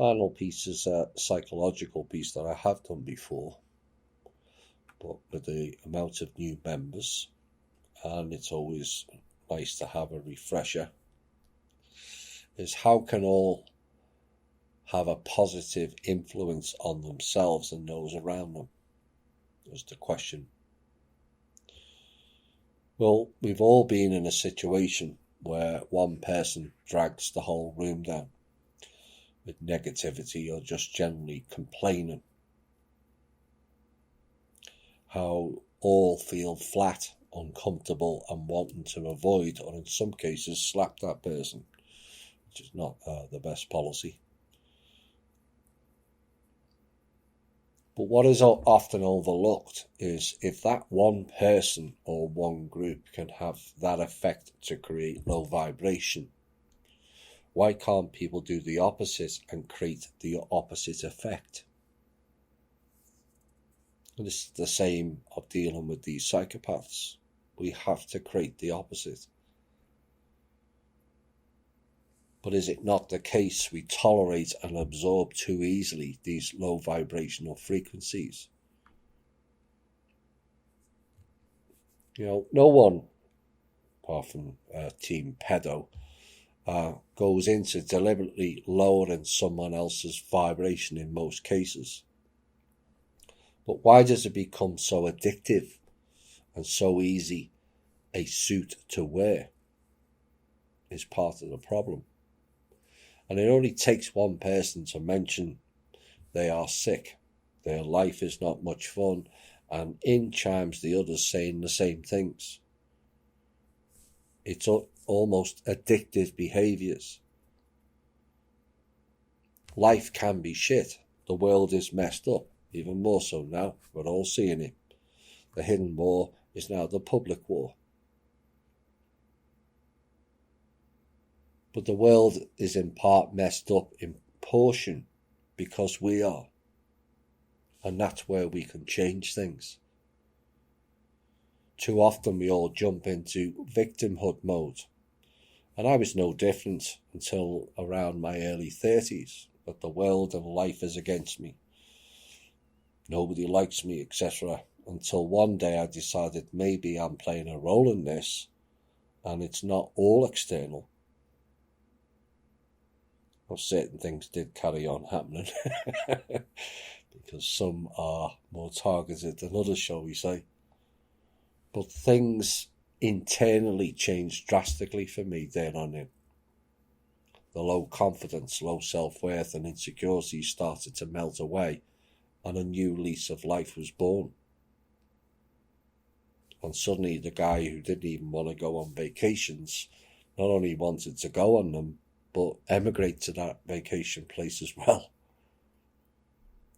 final piece is a psychological piece that I have done before, but with the amount of new members, and it's always nice to have a refresher, is how can all have a positive influence on themselves and those around them? Was the question. Well, we've all been in a situation where one person drags the whole room down with negativity or just generally complaining. How all feel flat, uncomfortable and wanting to avoid, or in some cases slap that person, which is not the best policy. But what is often overlooked is if that one person or one group can have that effect to create low vibration, why can't people do the opposite and create the opposite effect? And this is the same of dealing with these psychopaths. We have to create the opposite. But is it not the case we tolerate and absorb too easily these low vibrational frequencies? No one, apart from Team Pedo, goes into deliberately lowering someone else's vibration in most cases. But why does it become so addictive and so easy a suit to wear? Is part of the problem. And it only takes one person to mention they are sick, their life is not much fun, and in chimes the others saying the same things. It's almost addictive behaviours. Life can be shit. The world is messed up, even more so now. We're all seeing it. The hidden war is now the public war. But the world is in part messed up in portion because we are. And that's where we can change things. Too often we all jump into victimhood mode. And I was no different until around my early 30s. But the world and life is against me. Nobody likes me, etc. Until one day I decided maybe I'm playing a role in this. And it's not all external. Well, certain things did carry on happening because some are more targeted than others, shall we say. But things internally changed drastically for me then on in. The low confidence, low self-worth and insecurity started to melt away and a new lease of life was born. And suddenly the guy who didn't even want to go on vacations not only wanted to go on them, but emigrate to that vacation place as well.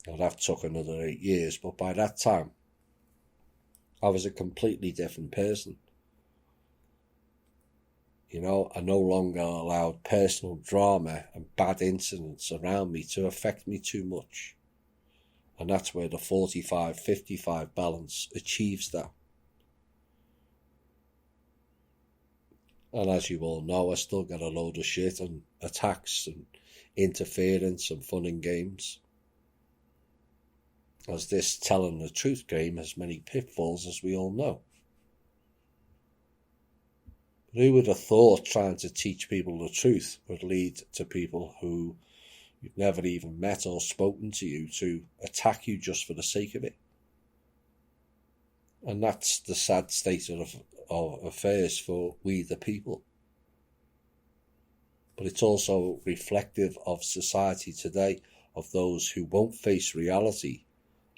Now that took another 8 years, but by that time, I was a completely different person. I no longer allowed personal drama and bad incidents around me to affect me too much. And that's where the 45-55 balance achieves that. And as you all know, I still get a load of shit and attacks and interference and fun and games. As this telling the truth game has many pitfalls, as we all know. But who would have thought trying to teach people the truth would lead to people who you've never even met or spoken to you to attack you just for the sake of it? And that's the sad state of affairs for we the people. But it's also reflective of society today, of those who won't face reality,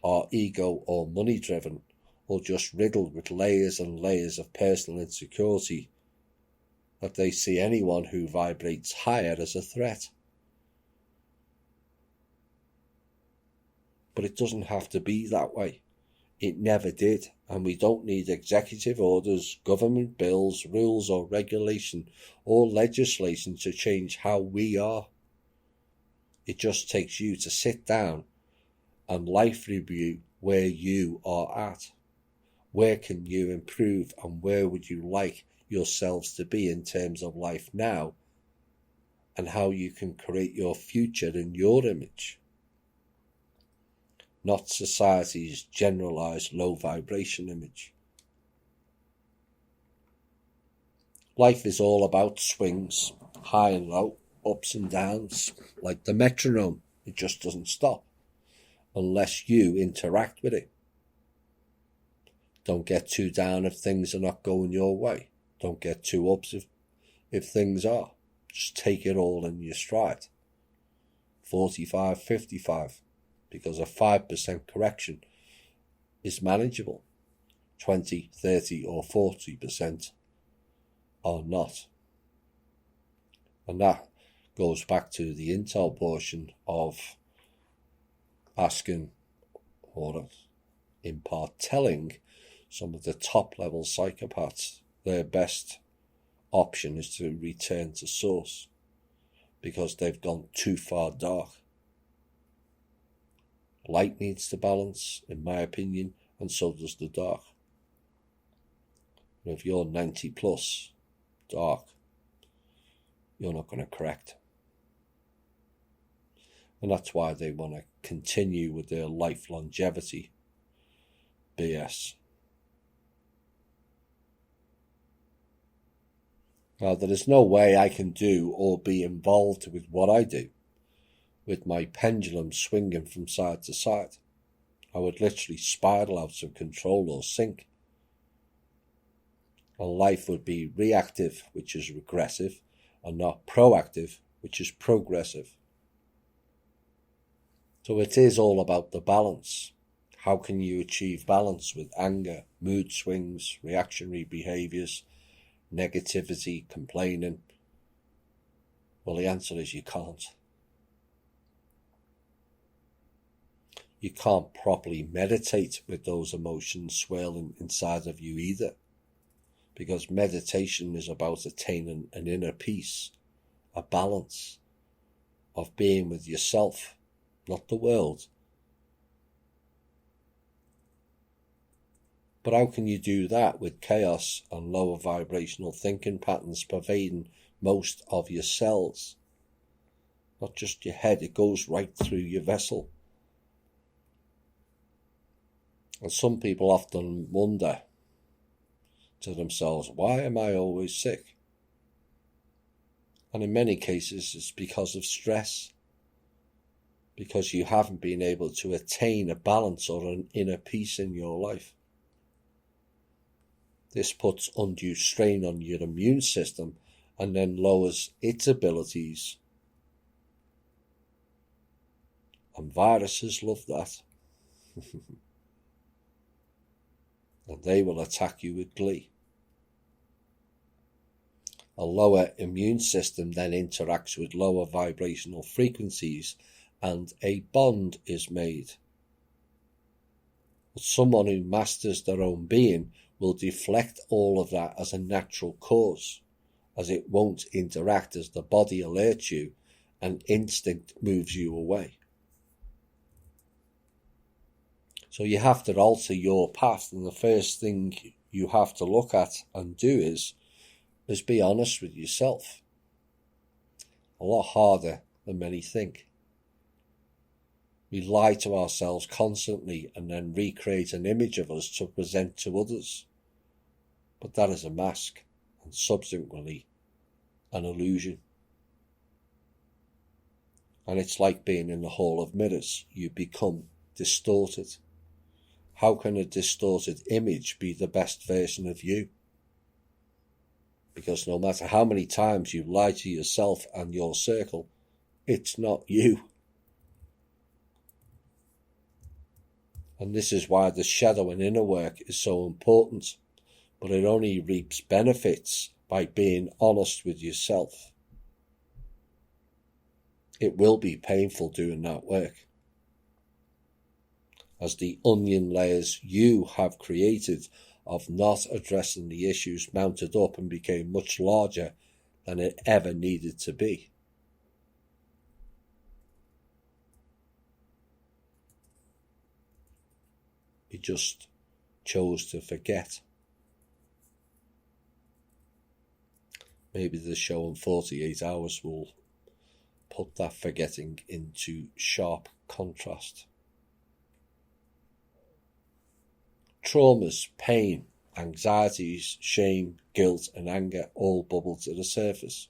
are ego or money driven, or just riddled with layers and layers of personal insecurity, that they see anyone who vibrates higher as a threat. But it doesn't have to be that way. It never did, and we don't need executive orders, government bills, rules or regulation or legislation to change how we are. It just takes you to sit down and life review where you are at. Where can you improve and where would you like yourselves to be in terms of life now and how you can create your future in your image, not society's generalized low vibration image. Life is all about swings, high and low, ups and downs, like the metronome. It just doesn't stop unless you interact with it. Don't get too down if things are not going your way. Don't get too up if things are. Just take it all in your stride. 45-55, because a 5% correction is manageable. 20, 30 or 40% are not. And that goes back to the intel portion of asking, or in part telling, some of the top level psychopaths their best option is to return to source because they've gone too far dark. Light needs to balance, in my opinion, and so does the dark. And if you're 90 plus dark, you're not going to correct. And that's why they want to continue with their life longevity BS. Now, there is no way I can do or be involved with what I do, with my pendulum swinging from side to side. I would literally spiral out of control or sink. And life would be reactive, which is regressive, and not proactive, which is progressive. So it is all about the balance. How can you achieve balance with anger, mood swings, reactionary behaviours, negativity, complaining? Well, the answer is you can't. You can't properly meditate with those emotions swirling inside of you either, because meditation is about attaining an inner peace, a balance of being with yourself, not the world. But how can you do that with chaos and lower vibrational thinking patterns pervading most of your cells? Not just your head, it goes right through your vessel. And some people often wonder to themselves, why am I always sick? And in many cases it's because of stress, because you haven't been able to attain a balance or an inner peace in your life. This puts undue strain on your immune system and then lowers its abilities. And viruses love that. And they will attack you with glee. A lower immune system then interacts with lower vibrational frequencies and a bond is made. But someone who masters their own being will deflect all of that as a natural cause, as it won't interact as the body alerts you and instinct moves you away. So you have to alter your path, and the first thing you have to look at and do is be honest with yourself. A lot harder than many think. We lie to ourselves constantly and then recreate an image of us to present to others. But that is a mask and subsequently an illusion. And it's like being in the hall of mirrors. You become distorted. How can a distorted image be the best version of you? Because no matter how many times you lie to yourself and your circle, it's not you. And this is why the shadow and inner work is so important, but it only reaps benefits by being honest with yourself. It will be painful doing that work, as the onion layers you have created of not addressing the issues mounted up and became much larger than it ever needed to be. You just chose to forget. Maybe the show in 48 hours will put that forgetting into sharp contrast. Traumas, pain, anxieties, shame, guilt and anger all bubble to the surface,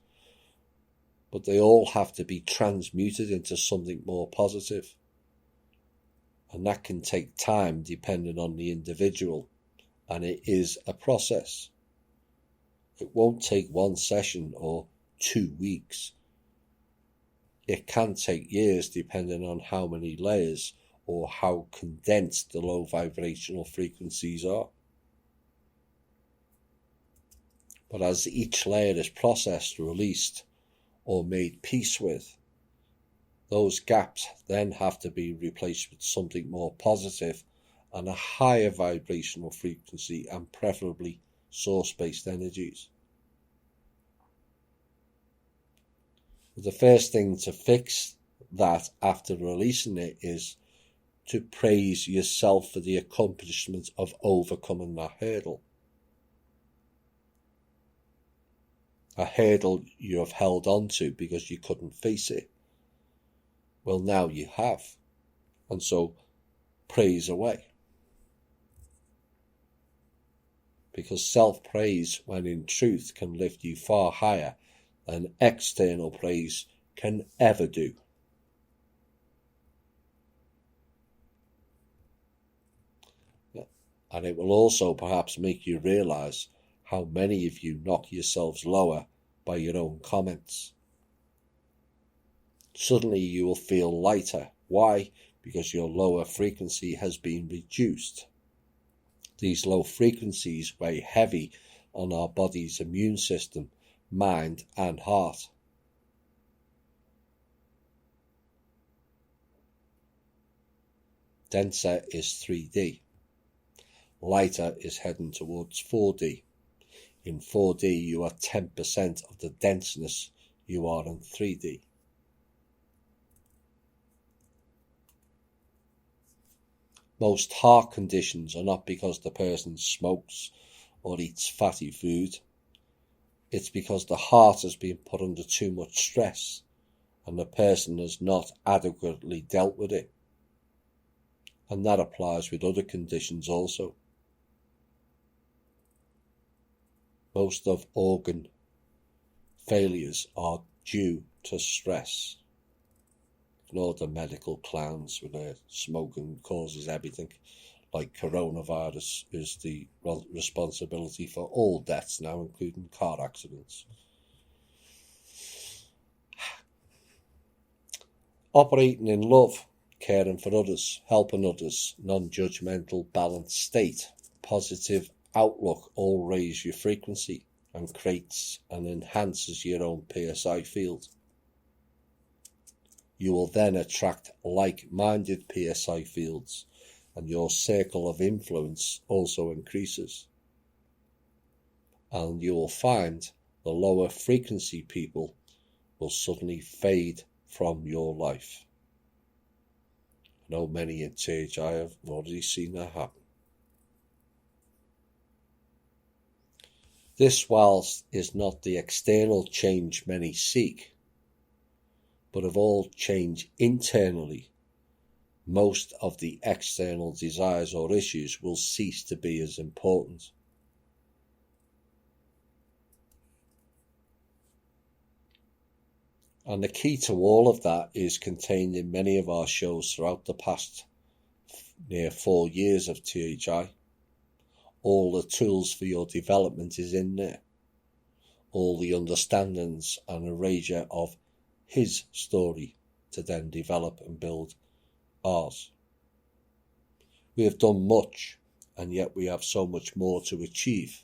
but they all have to be transmuted into something more positive, and that can take time depending on the individual, and it is a process. It won't take one session or 2 weeks. It can take years depending on how many layers or how condensed the low vibrational frequencies are. But as each layer is processed, released, or made peace with, those gaps then have to be replaced with something more positive and a higher vibrational frequency, and preferably source-based energies. The first thing to fix that after releasing it is to praise yourself for the accomplishment of overcoming that hurdle. A hurdle you have held on to because you couldn't face it. Well, now you have, and so praise away. Because self-praise, when in truth, can lift you far higher than external praise can ever do. And it will also perhaps make you realise how many of you knock yourselves lower by your own comments. Suddenly you will feel lighter. Why? Because your lower frequency has been reduced. These low frequencies weigh heavy on our body's immune system, mind and heart. Denser is 3D. Lighter is heading towards 4D. In 4D you are 10% of the denseness you are in 3D. Most heart conditions are not because the person smokes or eats fatty food. It's because the heart has been put under too much stress and the person has not adequately dealt with it. And that applies with other conditions also. Most of organ failures are due to stress. Ignore the medical clowns with their smoking causes everything. Like coronavirus is the responsibility for all deaths now, including car accidents. Operating in love, caring for others, helping others, non-judgmental, balanced state, positive outlook all raise your frequency and creates and enhances your own PSI field. You will then attract like-minded PSI fields, and your circle of influence also increases. And you will find the lower frequency people will suddenly fade from your life. I know many in THI have already seen that happen. This, whilst is not the external change many seek, but of all change internally, most of the external desires or issues will cease to be as important. And the key to all of that is contained in many of our shows throughout the past near 4 years of THI. All the tools for your development is in there. All the understandings and erasure of his story to then develop and build ours. We have done much, and yet we have so much more to achieve.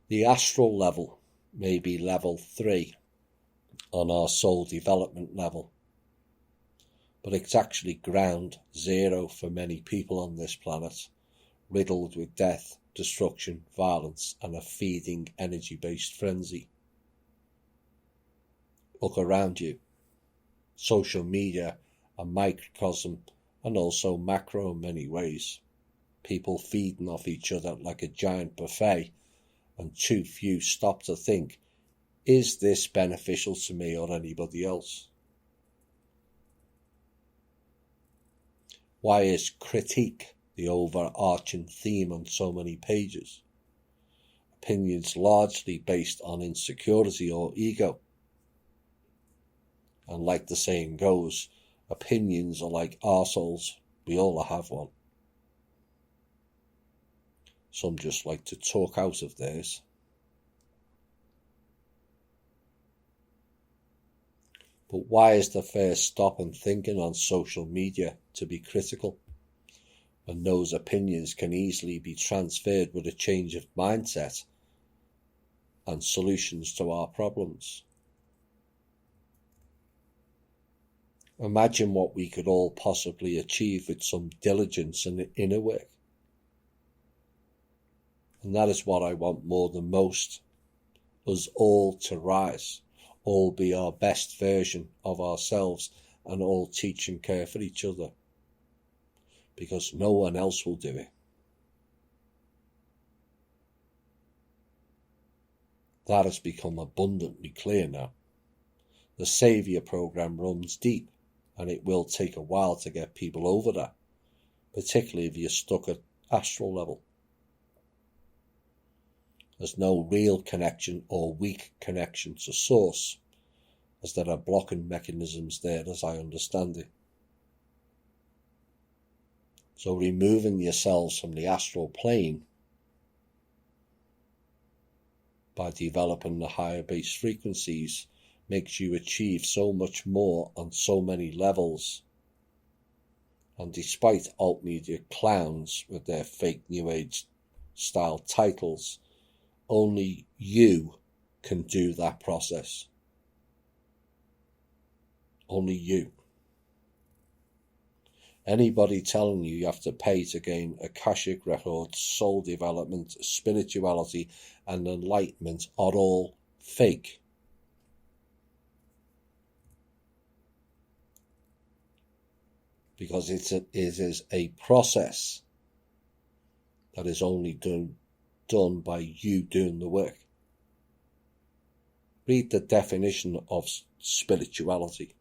The astral level may be level 3 on our soul development level, but it's actually ground 0 for many people on this planet, riddled with death, destruction, violence, and a feeding energy-based frenzy. Look around you. Social media, a microcosm and also macro in many ways. People feeding off each other like a giant buffet, and too few stop to think Is this beneficial to me or anybody else? Why is critique the overarching theme on so many pages? Opinions largely based on insecurity or ego. And like the saying goes, opinions are like arseholes. We all have one. Some just like to talk out of theirs. But why is the first stop in thinking on social media to be critical, when those opinions can easily be transferred with a change of mindset and solutions to our problems? Imagine what we could all possibly achieve with some diligence and inner work. And that is what I want more than most, us all to rise, all be our best version of ourselves, and all teach and care for each other, because no one else will do it. That has become abundantly clear now. The Saviour program runs deep, and it will take a while to get people over that, particularly if you're stuck at astral level. There's no real connection or weak connection to source, as there are blocking mechanisms there, as I understand it. So removing yourselves from the astral plane by developing the higher base frequencies makes you achieve so much more on so many levels. And despite alt media clowns with their fake New Age style titles, only you can do that process. Only you. Anybody telling you have to pay to gain Akashic records, soul development, spirituality and enlightenment are all fake. Because it is a process that is only done by you doing the work. Read the definition of spirituality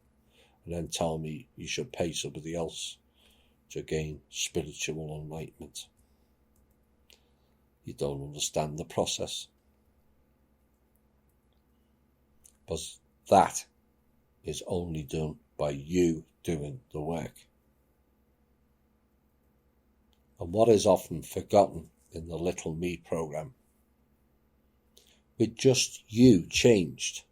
and then tell me you should pay somebody else to gain spiritual enlightenment. You don't understand the process. But that is only done by you doing the work. And what is often forgotten in the Little Me program, with just you changed,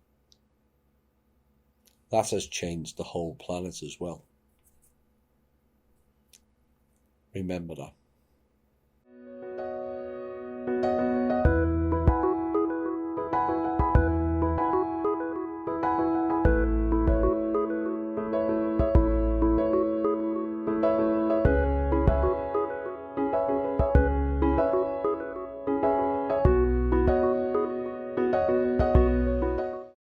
that has changed the whole planet as well. Remember that.